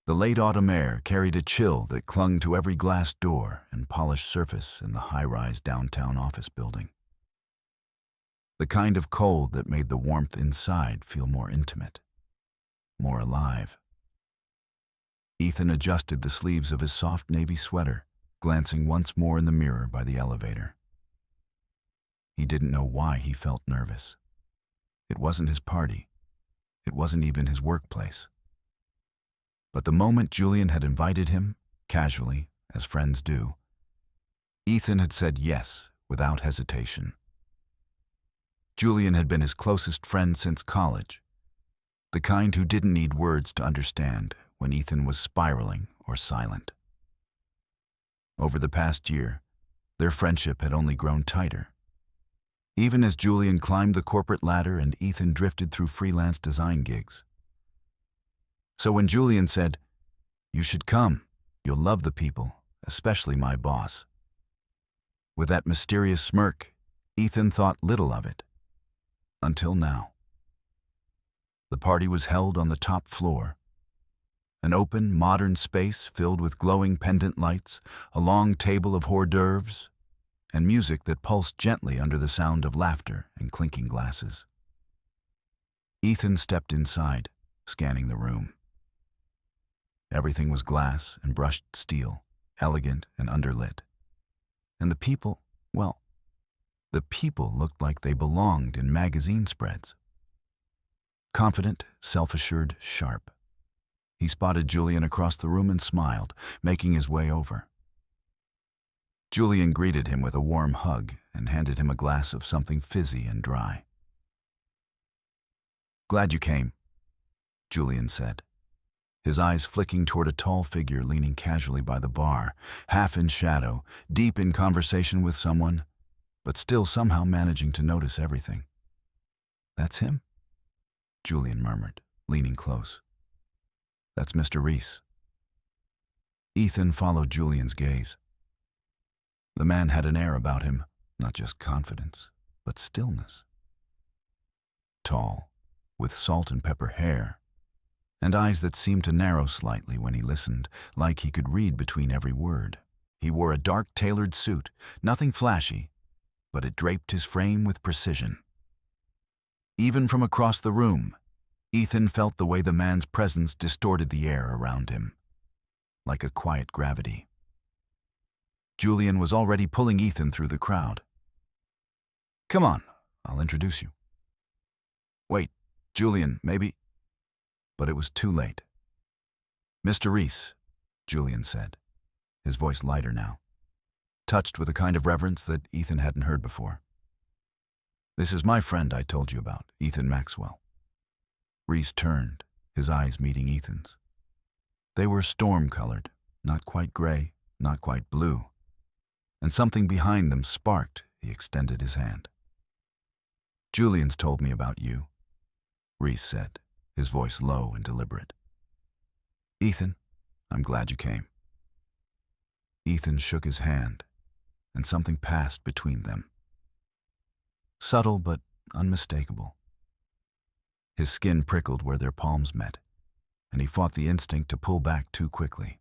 The late autumn air carried a chill that clung to every glass door and polished surface in the high-rise downtown office building. The kind of cold that made the warmth inside feel more intimate, more alive. Ethan adjusted the sleeves of his soft navy sweater, glancing once more in the mirror by the elevator. He didn't know why he felt nervous. It wasn't his party. It wasn't even his workplace. But the moment Julian had invited him, casually, as friends do, Ethan had said yes without hesitation. Julian had been his closest friend since college, the kind who didn't need words to understand when Ethan was spiraling or silent. Over the past year, their friendship had only grown tighter. Even as Julian climbed the corporate ladder and Ethan drifted through freelance design gigs. So when Julian said, "You should come, you'll love the people, especially my boss," with that mysterious smirk, Ethan thought little of it. Until now. The party was held on the top floor. An open, modern space filled with glowing pendant lights, a long table of hors d'oeuvres, and music that pulsed gently under the sound of laughter and clinking glasses. Ethan stepped inside, scanning the room. Everything was glass and brushed steel, elegant and underlit. And the people, well, the people looked like they belonged in magazine spreads. Confident, self-assured, sharp. He spotted Julian across the room and smiled, making his way over. Julian greeted him with a warm hug and handed him a glass of something fizzy and dry. "Glad you came," Julian said, his eyes flicking toward a tall figure leaning casually by the bar, half in shadow, deep in conversation with someone, but still somehow managing to notice everything. "That's him?" Julian murmured, leaning close. "That's Mr. Reese." Ethan followed Julian's gaze. The man had an air about him, not just confidence, but stillness. Tall, with salt and pepper hair, and eyes that seemed to narrow slightly when he listened, like he could read between every word. He wore a dark tailored suit, nothing flashy, but it draped his frame with precision. Even from across the room, Ethan felt the way the man's presence distorted the air around him, like a quiet gravity. Julian was already pulling Ethan through the crowd. "Come on, I'll introduce you." "Wait, Julian, maybe..." But it was too late. "Mr. Reese," Julian said, his voice lighter now, touched with a kind of reverence that Ethan hadn't heard before. "This is my friend I told you about, Ethan Maxwell." Reese turned, his eyes meeting Ethan's. They were storm-colored, not quite gray, not quite blue. And something behind them sparked. He extended his hand. "Julian's told me about you," Reese said, his voice low and deliberate. "Ethan, I'm glad you came." Ethan shook his hand, and something passed between them. Subtle but unmistakable. His skin prickled where their palms met, and he fought the instinct to pull back too quickly.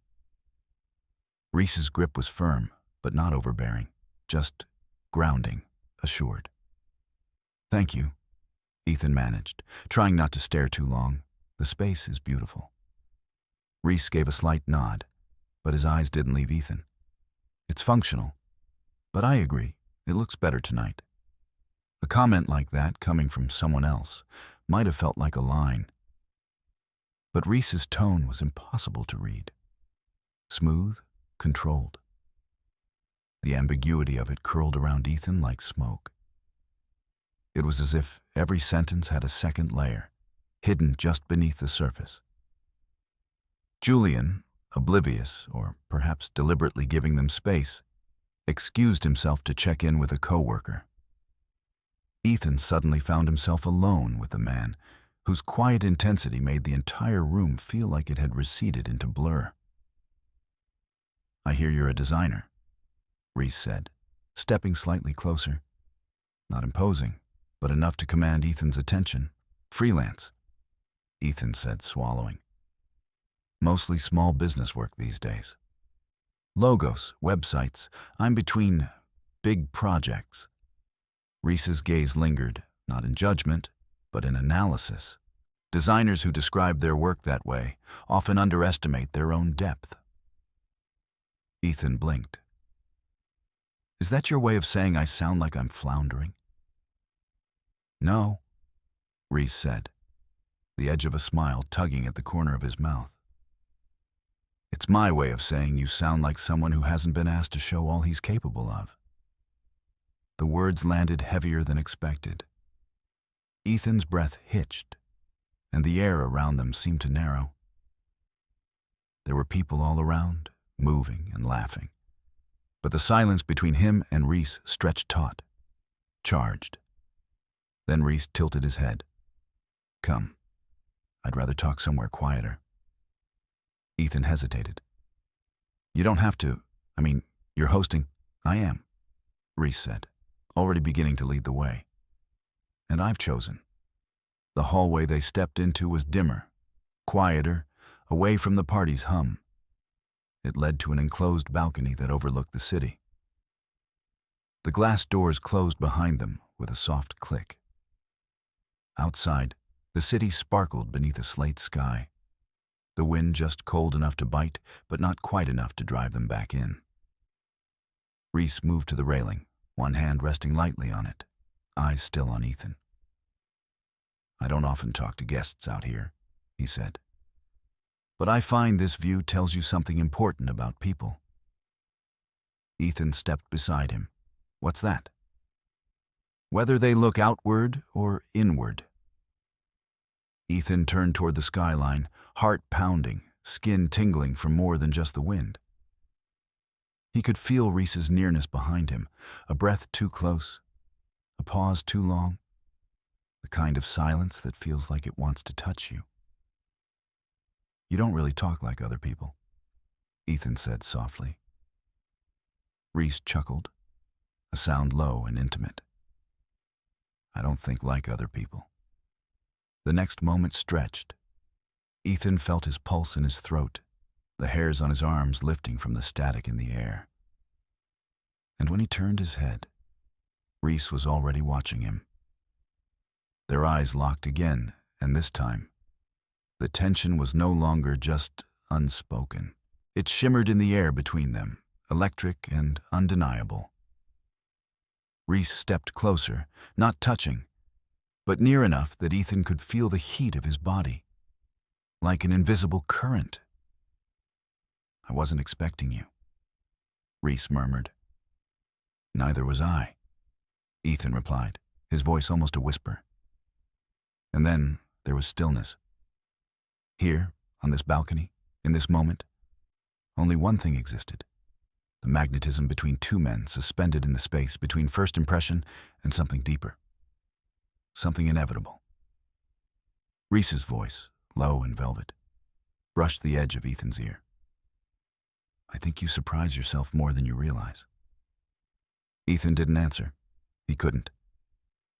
Reese's grip was firm, but not overbearing, just grounding, assured. "Thank you," Ethan managed, trying not to stare too long. "The space is beautiful." Reese gave a slight nod, but his eyes didn't leave Ethan. "It's functional, but I agree, it looks better tonight." A comment like that, coming from someone else, might have felt like a line. But Reese's tone was impossible to read. Smooth, controlled. The ambiguity of it curled around Ethan like smoke. It was as if every sentence had a second layer, hidden just beneath the surface. Julian, oblivious, or perhaps deliberately giving them space, excused himself to check in with a coworker. Ethan suddenly found himself alone with a man whose quiet intensity made the entire room feel like it had receded into blur. "I hear you're a designer," Reese said, stepping slightly closer. Not imposing, but enough to command Ethan's attention. "Freelance," Ethan said, swallowing. Mostly small business work these days. Logos, websites. I'm between big projects. Reese's gaze lingered, not in judgment, but in analysis. Designers who describe their work that way often underestimate their own depth. Ethan blinked. Is that your way of saying I sound like I'm floundering? No, Reese said, the edge of a smile tugging at the corner of his mouth. It's my way of saying you sound like someone who hasn't been asked to show all he's capable of. The words landed heavier than expected. Ethan's breath hitched, and the air around them seemed to narrow. There were people all around, moving and laughing. But the silence between him and Reese stretched taut, charged. Then Reese tilted his head. Come, I'd rather talk somewhere quieter. Ethan hesitated. You don't have to. You're hosting. I am, Reese said, already beginning to lead the way. And I've chosen. The hallway they stepped into was dimmer, quieter, away from the party's hum. It led to an enclosed balcony that overlooked the city. The glass doors closed behind them with a soft click. Outside, the city sparkled beneath a slate sky. The wind just cold enough to bite, but not quite enough to drive them back in. Reese moved to the railing, one hand resting lightly on it, eyes still on Ethan. I don't often talk to guests out here, he said. But I find this view tells you something important about people. Ethan stepped beside him. What's that? Whether they look outward or inward. Ethan turned toward the skyline, heart pounding, skin tingling from more than just the wind. He could feel Reese's nearness behind him, a breath too close, a pause too long, the kind of silence that feels like it wants to touch you. You don't really talk like other people, Ethan said softly. Reese chuckled, a sound low and intimate. I don't think like other people. The next moment stretched. Ethan felt his pulse in his throat, the hairs on his arms lifting from the static in the air. And when he turned his head, Reese was already watching him. Their eyes locked again, and this time, the tension was no longer just unspoken. It shimmered in the air between them, electric and undeniable. Reese stepped closer, not touching, but near enough that Ethan could feel the heat of his body, like an invisible current. I wasn't expecting you, Reese murmured. Neither was I, Ethan replied, his voice almost a whisper. And then there was stillness. Here, on this balcony, in this moment, only one thing existed. The magnetism between two men suspended in the space between first impression and something deeper. Something inevitable. Reese's voice, low and velvet, brushed the edge of Ethan's ear. I think you surprise yourself more than you realize. Ethan didn't answer. He couldn't.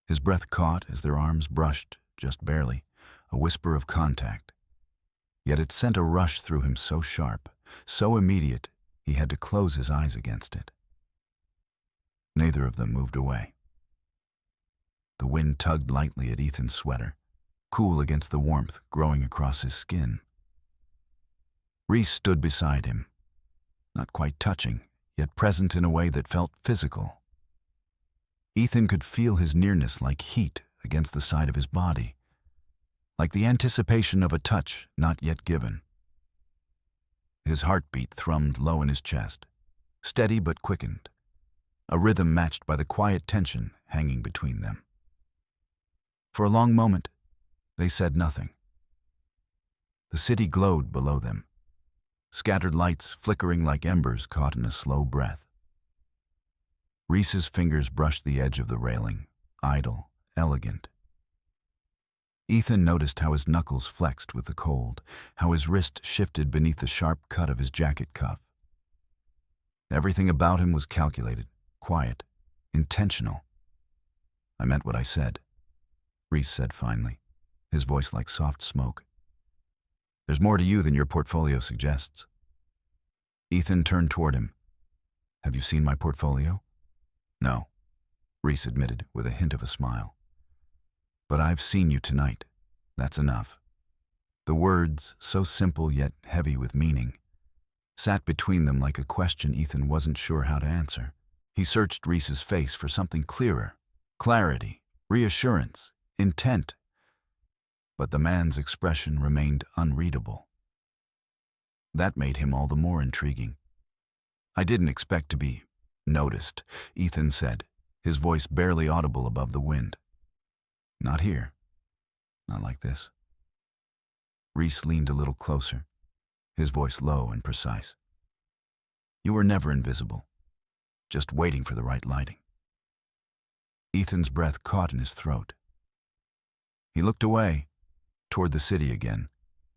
His breath caught as their arms brushed, just barely, a whisper of contact. Yet it sent a rush through him so sharp, so immediate, he had to close his eyes against it. Neither of them moved away. The wind tugged lightly at Ethan's sweater, cool against the warmth growing across his skin. Reese stood beside him, not quite touching, yet present in a way that felt physical. Ethan could feel his nearness like heat against the side of his body, like the anticipation of a touch not yet given. His heartbeat thrummed low in his chest, steady but quickened, a rhythm matched by the quiet tension hanging between them. For a long moment, they said nothing. The city glowed below them, scattered lights flickering like embers caught in a slow breath. Reese's fingers brushed the edge of the railing, idle, elegant. Ethan noticed how his knuckles flexed with the cold, how his wrist shifted beneath the sharp cut of his jacket cuff. Everything about him was calculated, quiet, intentional. I meant what I said, Reese said finally, his voice like soft smoke. There's more to you than your portfolio suggests. Ethan turned toward him. Have you seen my portfolio? No, Reese admitted with a hint of a smile. But I've seen you tonight. That's enough. The words, so simple yet heavy with meaning, sat between them like a question Ethan wasn't sure how to answer. He searched Reese's face for something clearer, clarity, reassurance, intent. But the man's expression remained unreadable. That made him all the more intriguing. I didn't expect to be noticed, Ethan said, his voice barely audible above the wind. Not here. Not like this. Reese leaned a little closer, his voice low and precise. You were never invisible, just waiting for the right lighting. Ethan's breath caught in his throat. He looked away, toward the city again,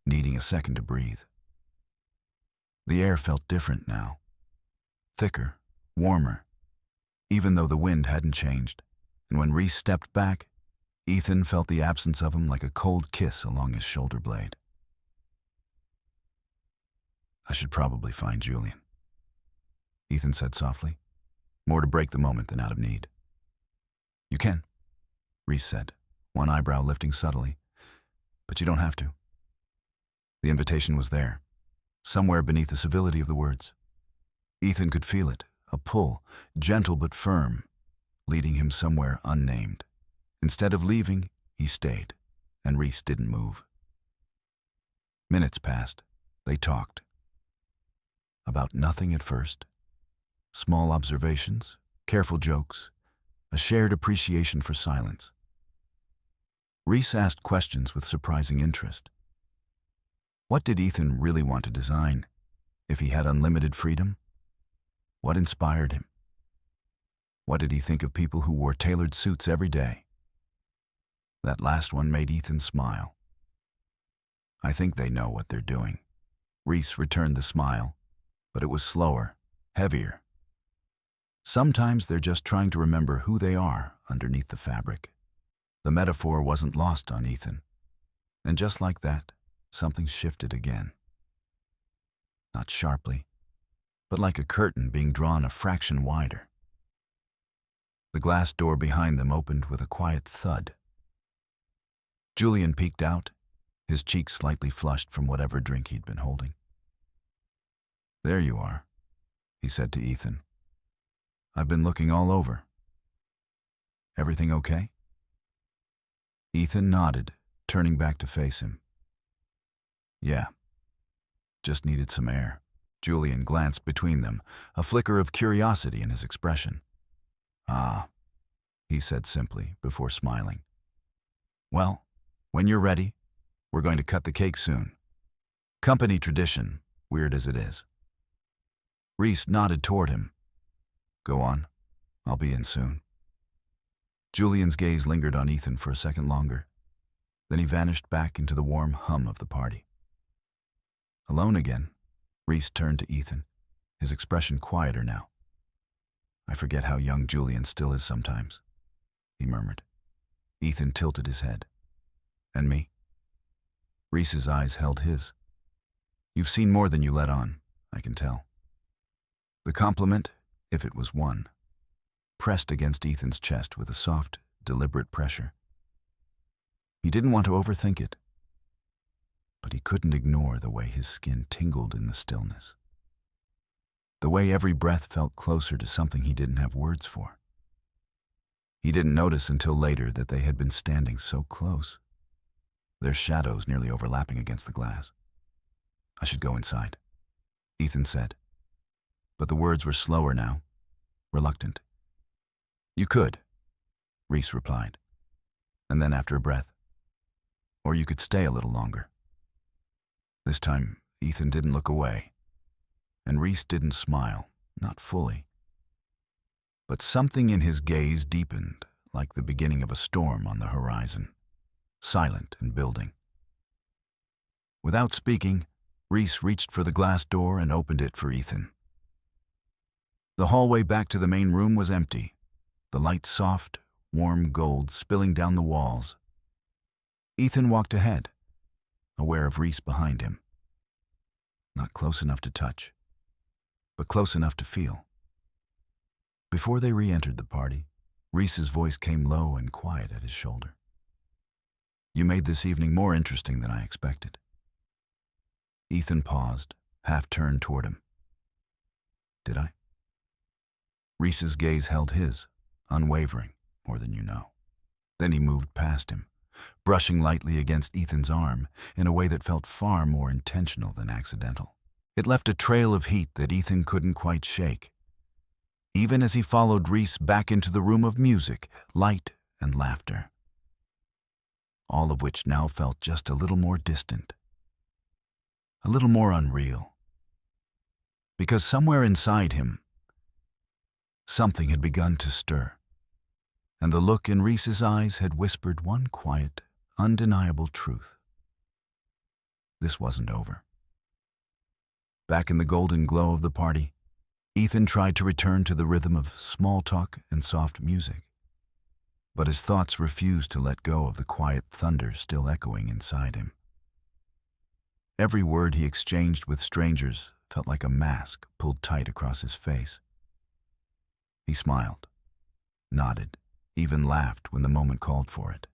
needing a second to breathe. The air felt different now. Thicker, warmer, even though the wind hadn't changed, and when Reese stepped back, Ethan felt the absence of him like a cold kiss along his shoulder blade. I should probably find Julian, Ethan said softly, more to break the moment than out of need. You can, Reese said, one eyebrow lifting subtly, but you don't have to. The invitation was there, somewhere beneath the civility of the words. Ethan could feel it, a pull, gentle but firm, leading him somewhere unnamed. Instead of leaving, he stayed, and Reese didn't move. Minutes passed. They talked. About nothing at first. Small observations, careful jokes, a shared appreciation for silence. Reese asked questions with surprising interest. What did Ethan really want to design, if he had unlimited freedom? What inspired him? What did he think of people who wore tailored suits every day? That last one made Ethan smile. I think they know what they're doing. Reese returned the smile, but it was slower, heavier. Sometimes they're just trying to remember who they are underneath the fabric. The metaphor wasn't lost on Ethan. And just like that, something shifted again. Not sharply, but like a curtain being drawn a fraction wider. The glass door behind them opened with a quiet thud. Julian peeked out, his cheeks slightly flushed from whatever drink he'd been holding. There you are, he said to Ethan. I've been looking all over. Everything okay? Ethan nodded, turning back to face him. Yeah, just needed some air. Julian glanced between them, a flicker of curiosity in his expression. Ah, he said simply, before smiling. Well, when you're ready, we're going to cut the cake soon. Company tradition, weird as it is. Reese nodded toward him. Go on, I'll be in soon. Julian's gaze lingered on Ethan for a second longer. Then he vanished back into the warm hum of the party. Alone again, Reese turned to Ethan, his expression quieter now. I forget how young Julian still is sometimes, he murmured. Ethan tilted his head. And me? Reese's eyes held his. You've seen more than you let on, I can tell. The compliment, if it was one, pressed against Ethan's chest with a soft, deliberate pressure. He didn't want to overthink it, but he couldn't ignore the way his skin tingled in the stillness. The way every breath felt closer to something he didn't have words for. He didn't notice until later that they had been standing so close, their shadows nearly overlapping against the glass. I should go inside, Ethan said. But the words were slower now, reluctant. You could, Reese replied. And then after a breath, or you could stay a little longer. This time, Ethan didn't look away, and Reese didn't smile, not fully. But something in his gaze deepened, like the beginning of a storm on the horizon, silent and building. Without speaking, Reese reached for the glass door and opened it for Ethan. The hallway back to the main room was empty, the light soft, warm gold spilling down the walls. Ethan walked ahead, aware of Reese behind him. not close enough to touch, but close enough to feel. Before they re-entered the party, Reese's voice came low and quiet at his shoulder. "You made this evening more interesting than I expected." Ethan paused, half turned toward him. "Did I?" Reese's gaze held his, unwavering, more than you know. Then he moved past him, brushing lightly against Ethan's arm in a way that felt far more intentional than accidental. It left a trail of heat that Ethan couldn't quite shake, even as he followed Reese back into the room of music, light, and laughter, all of which now felt just a little more distant, a little more unreal. Because somewhere inside him, something had begun to stir, and the look in Reese's eyes had whispered one quiet, undeniable truth. This wasn't over. Back in the golden glow of the party, Ethan tried to return to the rhythm of small talk and soft music, but his thoughts refused to let go of the quiet thunder still echoing inside him. Every word he exchanged with strangers felt like a mask pulled tight across his face. He smiled, nodded, even laughed when the moment called for it.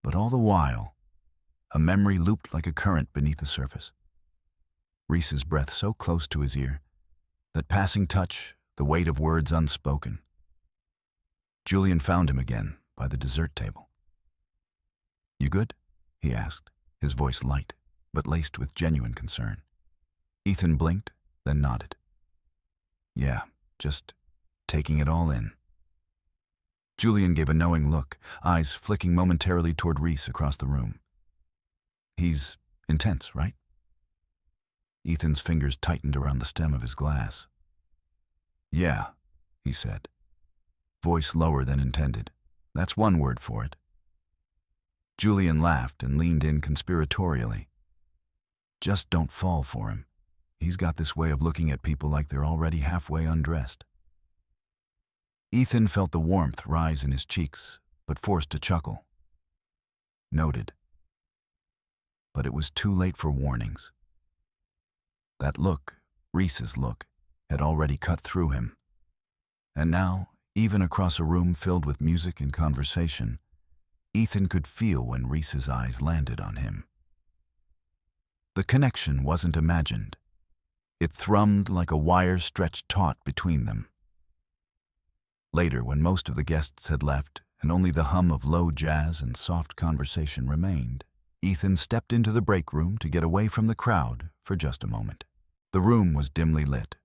But all the while, a memory looped like a current beneath the surface. Reese's breath so close to his ear, that passing touch, the weight of words unspoken. Julian found him again by the dessert table. "You good?" he asked, his voice light, but laced with genuine concern. Ethan blinked, then nodded. "Yeah, just taking it all in." Julian gave a knowing look, eyes flicking momentarily toward Reese across the room. "He's intense, right?" Ethan's fingers tightened around the stem of his glass. "Yeah," he said, voice lower than intended. "That's one word for it." Julian laughed and leaned in conspiratorially. "Just don't fall for him. He's got this way of looking at people like they're already halfway undressed." Ethan felt the warmth rise in his cheeks, but forced a chuckle. Noted. But it was too late for warnings. That look, Reese's look, had already cut through him. And now, even across a room filled with music and conversation, Ethan could feel when Reese's eyes landed on him. The connection wasn't imagined. It thrummed like a wire stretched taut between them. Later, when most of the guests had left and only the hum of low jazz and soft conversation remained, Ethan stepped into the break room to get away from the crowd for just a moment. The room was dimly lit,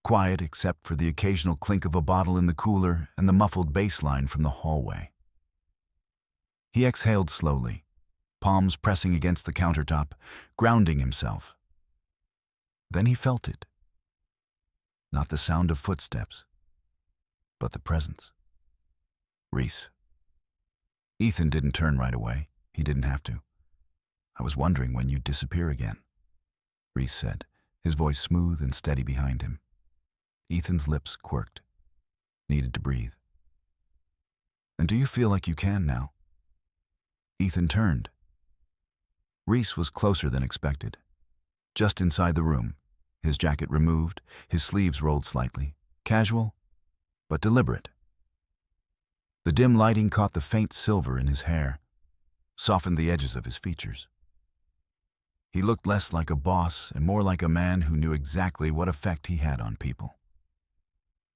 quiet except for the occasional clink of a bottle in the cooler and the muffled bass line from the hallway. He exhaled slowly, palms pressing against the countertop, grounding himself. Then he felt it. Not the sound of footsteps, but the presence. Reese. Ethan didn't turn right away. He didn't have to. "I was wondering when you'd disappear again," Reese said, his voice smooth and steady behind him. Ethan's lips quirked. Needed to breathe. "And do you feel like you can now?" Ethan turned. Reese was closer than expected. Just inside the room, his jacket removed, his sleeves rolled slightly, casual, but deliberate. The dim lighting caught the faint silver in his hair, softened the edges of his features. He looked less like a boss and more like a man who knew exactly what effect he had on people.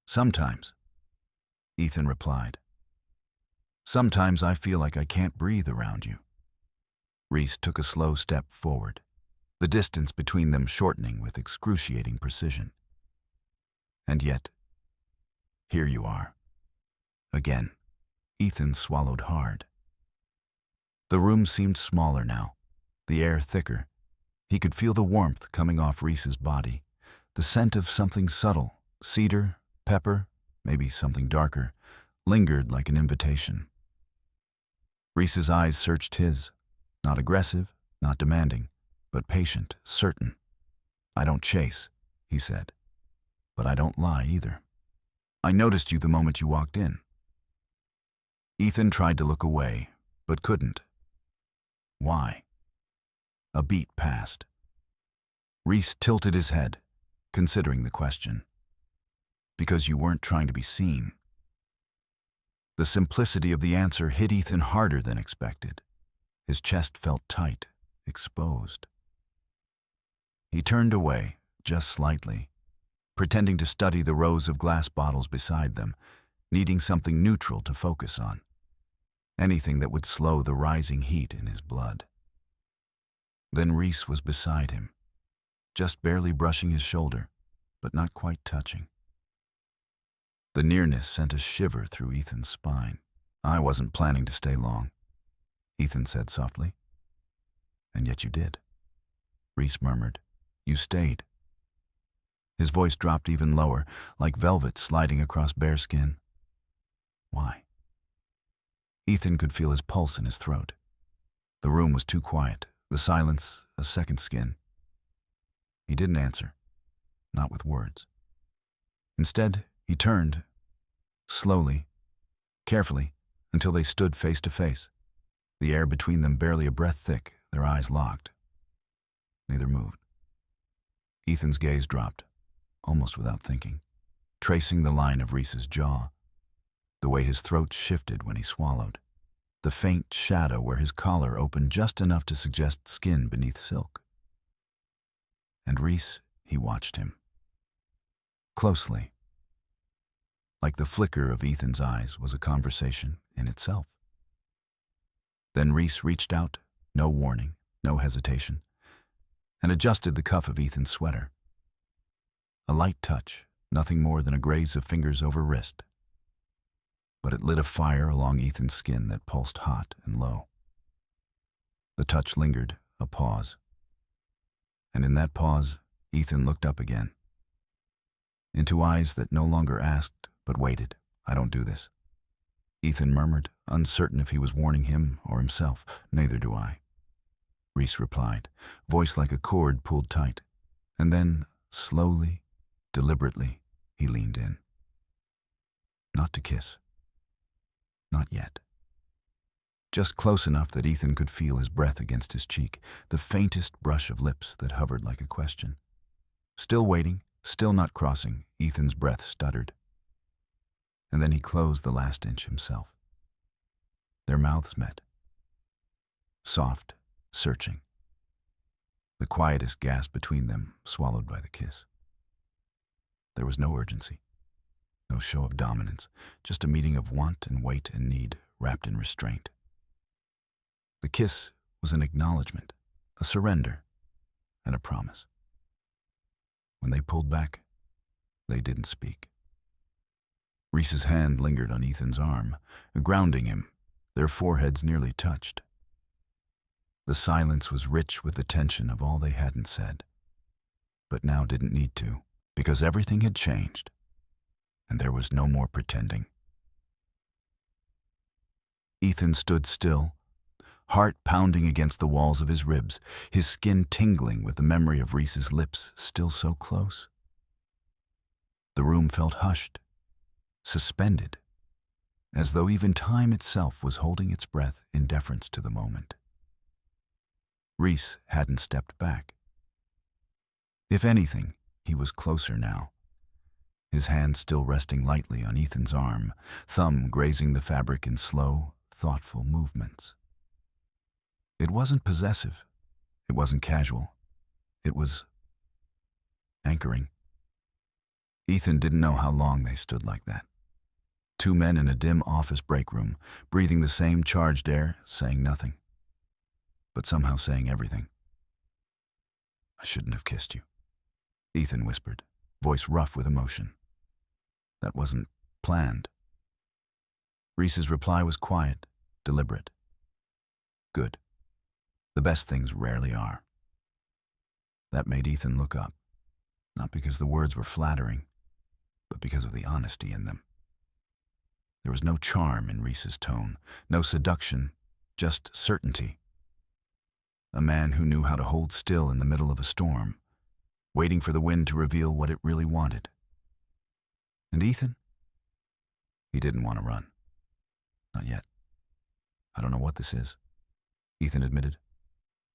"Sometimes," Ethan replied. "Sometimes I feel like I can't breathe around you." Reese took a slow step forward, the distance between them shortening with excruciating precision. "And yet, here you are." Again, Ethan swallowed hard. The room seemed smaller now, the air thicker. He could feel the warmth coming off Reese's body, the scent of something subtle, cedar, pepper, maybe something darker, lingered like an invitation. Reese's eyes searched his, not aggressive, not demanding, but patient, certain. "I don't chase," he said, "but I don't lie either. I noticed you the moment you walked in." Ethan tried to look away, but couldn't. Why? A beat passed. Reese tilted his head, considering the question. Because you weren't trying to be seen. The simplicity of the answer hit Ethan harder than expected. His chest felt tight, exposed. He turned away, just slightly, pretending to study the rows of glass bottles beside them, needing something neutral to focus on. Anything that would slow the rising heat in his blood. Then Reese was beside him, just barely brushing his shoulder, but not quite touching. The nearness sent a shiver through Ethan's spine. I wasn't planning to stay long, Ethan said softly. And yet you did, Reese murmured. You stayed. His voice dropped even lower, like velvet sliding across bare skin. Why? Ethan could feel his pulse in his throat. The room was too quiet, the silence a second skin. He didn't answer, not with words. Instead, he turned, slowly, carefully, until they stood face to face, the air between them barely a breath thick, their eyes locked. Neither moved. Ethan's gaze dropped, almost without thinking, tracing the line of Reese's jaw, the way his throat shifted when he swallowed, the faint shadow where his collar opened just enough to suggest skin beneath silk. And Reese, he watched him. Closely. Like the flicker of Ethan's eyes was a conversation in itself. Then Reese reached out, no warning, no hesitation, and adjusted the cuff of Ethan's sweater. A light touch, nothing more than a graze of fingers over wrist. But it lit a fire along Ethan's skin that pulsed hot and low. The touch lingered, a pause. And in that pause, Ethan looked up again. Into eyes that no longer asked, but waited. I don't do this. Ethan murmured, uncertain if he was warning him or himself. Neither do I. Reese replied, voice like a cord pulled tight. And then, slowly, deliberately, he leaned in. Not to kiss. Not yet. Just close enough that Ethan could feel his breath against his cheek, the faintest brush of lips that hovered like a question. Still waiting, still not crossing, Ethan's breath stuttered. And then he closed the last inch himself. Their mouths met. Soft, searching. The quietest gasp between them swallowed by the kiss. There was no urgency, no show of dominance, just a meeting of want and weight and need wrapped in restraint. The kiss was an acknowledgement, a surrender, and a promise. When they pulled back, they didn't speak. Reese's hand lingered on Ethan's arm, grounding him, their foreheads nearly touched. The silence was rich with the tension of all they hadn't said, but now didn't need to, because everything had changed, and there was no more pretending. Ethan stood still, heart pounding against the walls of his ribs, his skin tingling with the memory of Reese's lips still so close. The room felt hushed, suspended, as though even time itself was holding its breath in deference to the moment. Reese hadn't stepped back. If anything, he was closer now, his hand still resting lightly on Ethan's arm, thumb grazing the fabric in slow, thoughtful movements. It wasn't possessive. It wasn't casual. It was anchoring. Ethan didn't know how long they stood like that. Two men in a dim office break room, breathing the same charged air, saying nothing, but somehow saying everything. I shouldn't have kissed you, Ethan whispered, voice rough with emotion. That wasn't planned. Reese's reply was quiet, deliberate. Good. The best things rarely are. That made Ethan look up, not because the words were flattering, but because of the honesty in them. There was no charm in Reese's tone, no seduction, just certainty. A man who knew how to hold still in the middle of a storm, waiting for the wind to reveal what it really wanted. And Ethan? He didn't want to run. Not yet. I don't know what this is, Ethan admitted,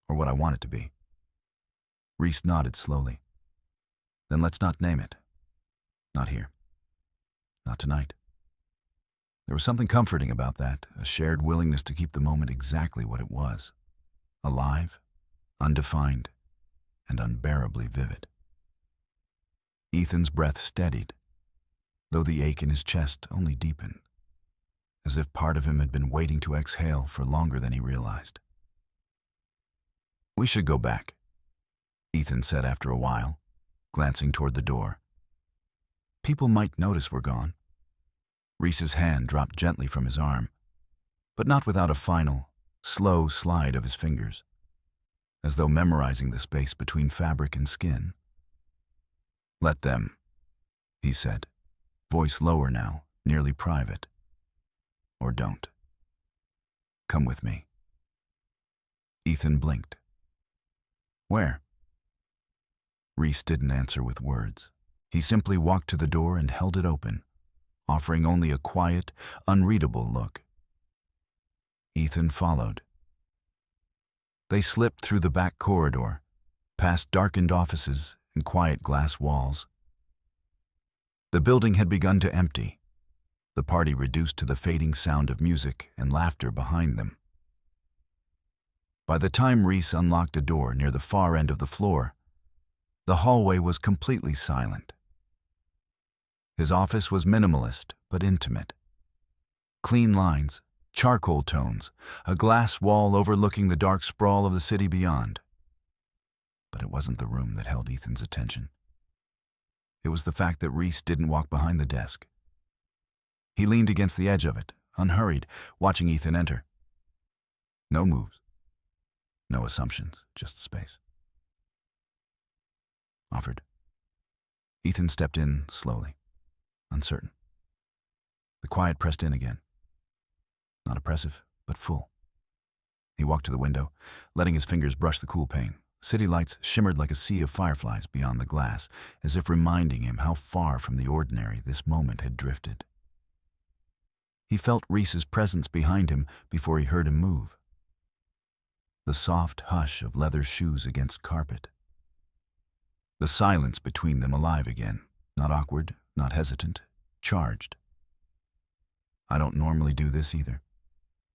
or what I want it to be. Reese nodded slowly. Then let's not name it. Not here. Not tonight. There was something comforting about that, a shared willingness to keep the moment exactly what it was. Alive, undefined, and unbearably vivid. Ethan's breath steadied, though the ache in his chest only deepened, as if part of him had been waiting to exhale for longer than he realized. "We should go back," Ethan said after a while, glancing toward the door. "People might notice we're gone." Reese's hand dropped gently from his arm, but not without a final, slow slide of his fingers, as though memorizing the space between fabric and skin. "Let them," he said, voice lower now, nearly private. "Or don't. Come with me." Ethan blinked. "Where?" Reese didn't answer with words. He simply walked to the door and held it open, offering only a quiet, unreadable look. Ethan followed. They slipped through the back corridor, past darkened offices and quiet glass walls. The building had begun to empty, the party reduced to the fading sound of music and laughter behind them. By the time Reese unlocked a door near the far end of the floor, the hallway was completely silent. His office was minimalist but intimate. Clean lines, charcoal tones, a glass wall overlooking the dark sprawl of the city beyond. But it wasn't the room that held Ethan's attention. It was the fact that Reese didn't walk behind the desk. He leaned against the edge of it, unhurried, watching Ethan enter. No moves. No assumptions, just space. Offered. Ethan stepped in slowly, uncertain. The quiet pressed in again. Not oppressive, but full. He walked to the window, letting his fingers brush the cool pane. City lights shimmered like a sea of fireflies beyond the glass, as if reminding him how far from the ordinary this moment had drifted. He felt Reese's presence behind him before he heard him move. The soft hush of leather shoes against carpet. The silence between them alive again, not awkward, not hesitant, charged. "I don't normally do this either,"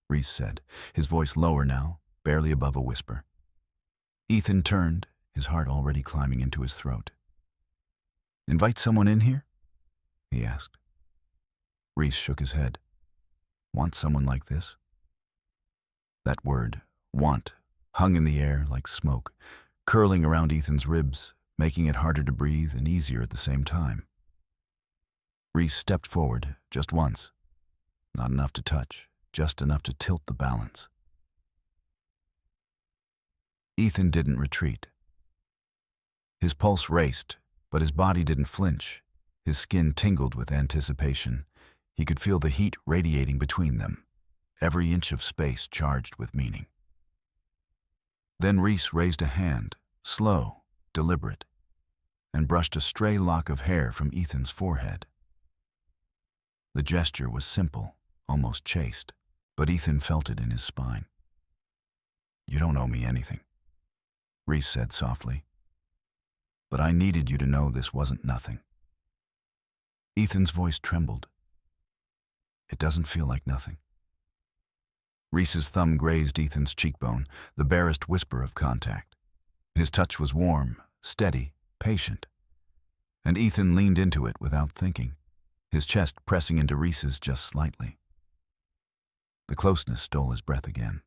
Reese said, his voice lower now, barely above a whisper. Ethan turned, his heart already climbing into his throat. "Invite someone in here?" he asked. Reese shook his head. "Want someone like this?" That word, want, hung in the air like smoke, curling around Ethan's ribs, making it harder to breathe and easier at the same time. Reese stepped forward, just once. Not enough to touch, just enough to tilt the balance. Ethan didn't retreat. His pulse raced, but his body didn't flinch. His skin tingled with anticipation. He could feel the heat radiating between them, every inch of space charged with meaning. Then Reese raised a hand, slow, deliberate, and brushed a stray lock of hair from Ethan's forehead. The gesture was simple, almost chaste, but Ethan felt it in his spine. "You don't owe me anything," Reese said softly. "But I needed you to know this wasn't nothing." Ethan's voice trembled. "It doesn't feel like nothing." Reese's thumb grazed Ethan's cheekbone, the barest whisper of contact. His touch was warm, steady, patient, and Ethan leaned into it without thinking, his chest pressing into Reese's just slightly. The closeness stole his breath again.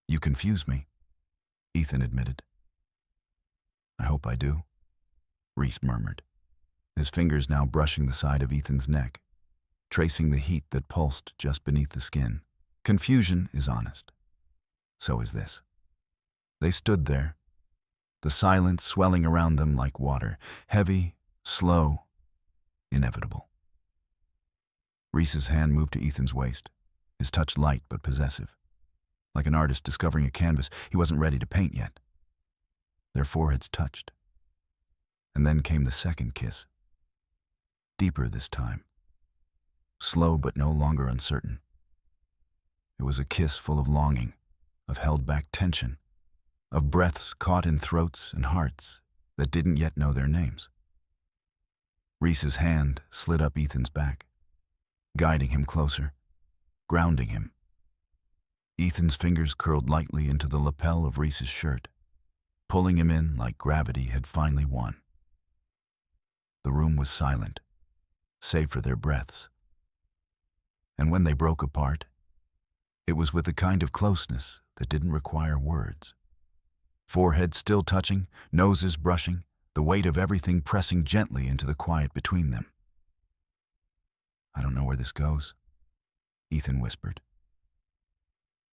"You confuse me," Ethan admitted. "I hope I do," Reese murmured, his fingers now brushing the side of Ethan's neck, tracing the heat that pulsed just beneath the skin. Confusion is honest. So is this. They stood there, the silence swelling around them like water, heavy, slow, inevitable. Reese's hand moved to Ethan's waist, his touch light but possessive. Like an artist discovering a canvas he wasn't ready to paint yet. Their foreheads touched. And then came the second kiss. Deeper this time. Slow but no longer uncertain. It was a kiss full of longing, of held-back tension, of breaths caught in throats and hearts that didn't yet know their names. Reese's hand slid up Ethan's back, guiding him closer, grounding him. Ethan's fingers curled lightly into the lapel of Reese's shirt, pulling him in like gravity had finally won. The room was silent, save for their breaths. And when they broke apart, it was with the kind of closeness that didn't require words. Foreheads still touching, noses brushing, the weight of everything pressing gently into the quiet between them. "I don't know where this goes," Ethan whispered.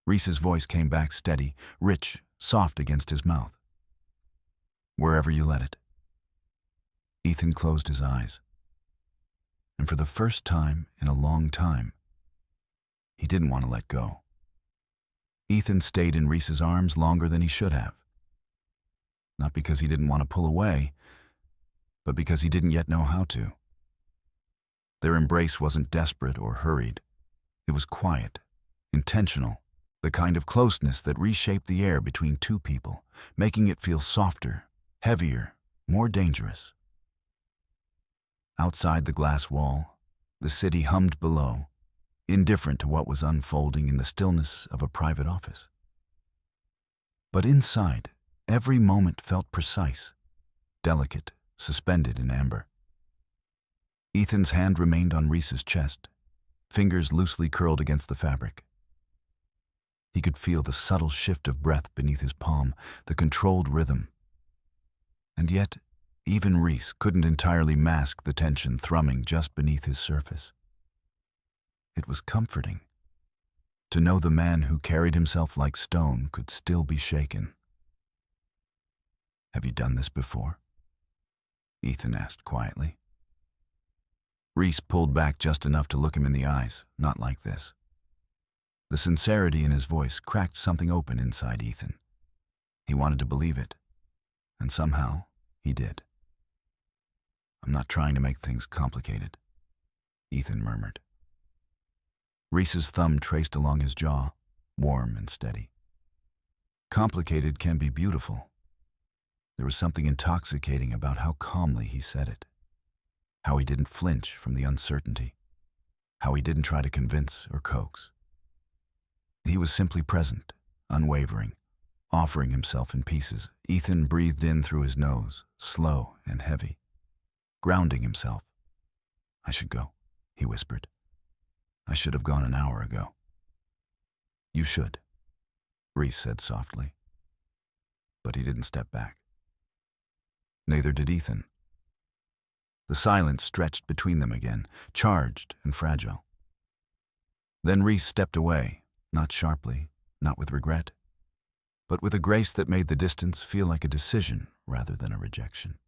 Reese's voice came back steady, rich, soft against his mouth. "Wherever you let it." Ethan closed his eyes. And for the first time in a long time, he didn't want to let go. Ethan stayed in Reese's arms longer than he should have. Not because he didn't want to pull away, but because he didn't yet know how to. Their embrace wasn't desperate or hurried. It was quiet, intentional, the kind of closeness that reshaped the air between two people, making it feel softer, heavier, more dangerous. Outside the glass wall, the city hummed below, indifferent to what was unfolding in the stillness of a private office. But inside, every moment felt precise, delicate, suspended in amber. Ethan's hand remained on Reese's chest, fingers loosely curled against the fabric. He could feel the subtle shift of breath beneath his palm, the controlled rhythm. And yet, even Reese couldn't entirely mask the tension thrumming just beneath his surface. It was comforting to know the man who carried himself like stone could still be shaken. "Have you done this before?" Ethan asked quietly. Reese pulled back just enough to look him in the eyes, not like this. The sincerity in his voice cracked something open inside Ethan. He wanted to believe it, and somehow he did. "I'm not trying to make things complicated," Ethan murmured. Reese's thumb traced along his jaw, warm and steady. "Complicated can be beautiful." There was something intoxicating about how calmly he said it, how he didn't flinch from the uncertainty, how he didn't try to convince or coax. He was simply present, unwavering, offering himself in pieces. Ethan breathed in through his nose, slow and heavy, grounding himself. "I should go," he whispered. "I should have gone an hour ago." "You should," Reese said softly. But he didn't step back. Neither did Ethan. The silence stretched between them again, charged and fragile. Then Reese stepped away, not sharply, not with regret, but with a grace that made the distance feel like a decision rather than a rejection.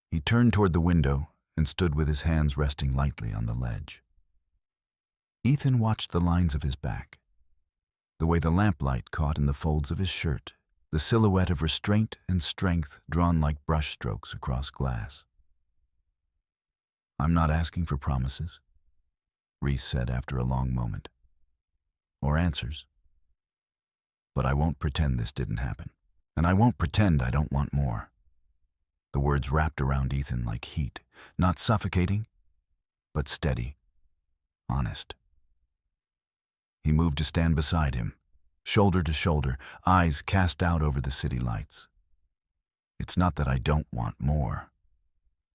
He turned toward the window and stood with his hands resting lightly on the ledge. Ethan watched the lines of his back, the way the lamplight caught in the folds of his shirt, the silhouette of restraint and strength drawn like brushstrokes across glass. "I'm not asking for promises," Reese said after a long moment, "or answers. But I won't pretend this didn't happen, and I won't pretend I don't want more." The words wrapped around Ethan like heat, not suffocating, but steady, honest. He moved to stand beside him, shoulder to shoulder, eyes cast out over the city lights. "It's not that I don't want more,"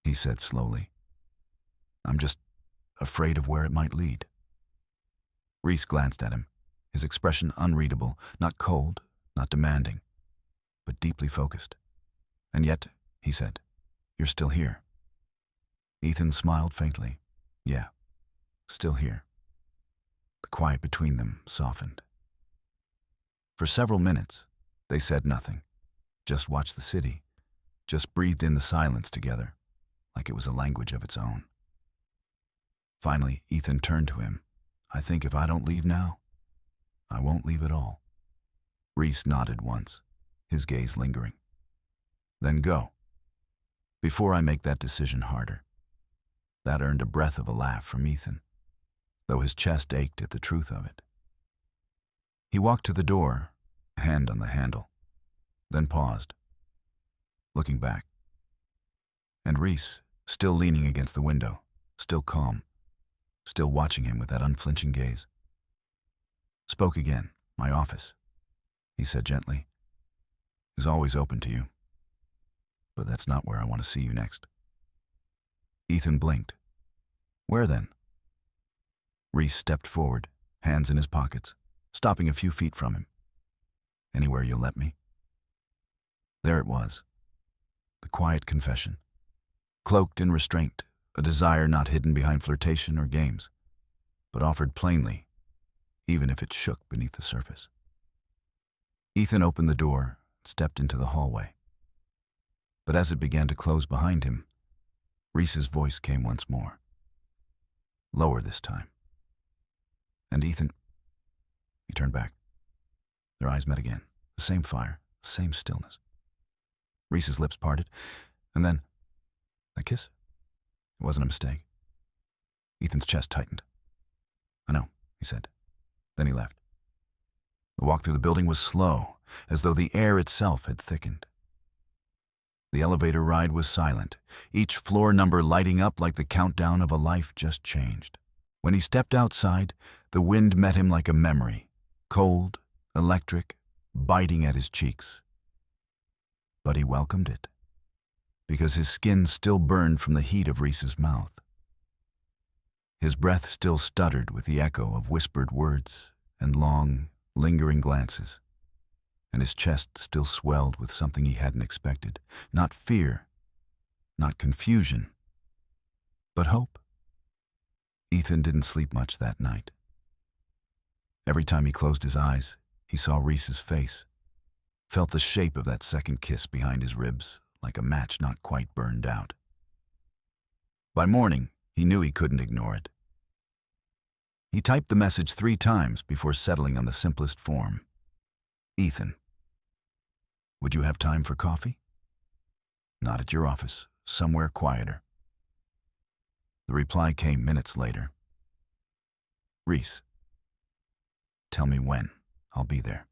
he said slowly. "I'm just afraid of where it might lead." Reese glanced at him, his expression unreadable, not cold, not demanding, but deeply focused. "And yet," he said, "you're still here." Ethan smiled faintly. "Yeah, still here." The quiet between them softened. For several minutes, they said nothing, just watched the city, just breathed in the silence together, like it was a language of its own. Finally, Ethan turned to him. "I think if I don't leave now, I won't leave at all." Reese nodded once, his gaze lingering. "Then go. Before I make that decision harder." That earned a breath of a laugh from Ethan, though his chest ached at the truth of it. He walked to the door, a hand on the handle. then paused, looking back. And Reese, still leaning against the window, still calm, still watching him with that unflinching gaze, spoke again. "My office," he said gently, "is always open to you. But that's not where I want to see you next." Ethan blinked. "Where then?" Reese stepped forward, hands in his pockets, stopping a few feet from him. "Anywhere you'll let me." There it was, the quiet confession, cloaked in restraint, a desire not hidden behind flirtation or games, but offered plainly, even if it shook beneath the surface. Ethan opened the door and stepped into the hallway. But as it began to close behind him, Reese's voice came once more, lower this time. "And Ethan..." He turned back. Their eyes met again, the same fire, the same stillness. Reese's lips parted, and then, "That kiss? It wasn't a mistake." Ethan's chest tightened. "I know," he said. Then he left. The walk through the building was slow, as though the air itself had thickened. The elevator ride was silent, each floor number lighting up like the countdown of a life just changed. When he stepped outside, the wind met him like a memory, cold, electric, biting at his cheeks. But he welcomed it, because his skin still burned from the heat of Reese's mouth. His breath still stuttered with the echo of whispered words and long, lingering glances, and his chest still swelled with something he hadn't expected. Not fear, not confusion, but hope. Ethan didn't sleep much that night. Every time he closed his eyes, he saw Reese's face, felt the shape of that second kiss behind his ribs, like a match not quite burned out. By morning, he knew he couldn't ignore it. He typed the message 3 times before settling on the simplest form. "Ethan, would you have time for coffee? Not at your office, somewhere quieter." The reply came minutes later. "Reese, tell me when. I'll be there."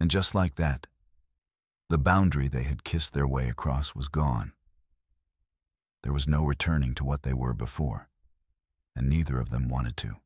And just like that, the boundary they had kissed their way across was gone. There was no returning to what they were before, and neither of them wanted to.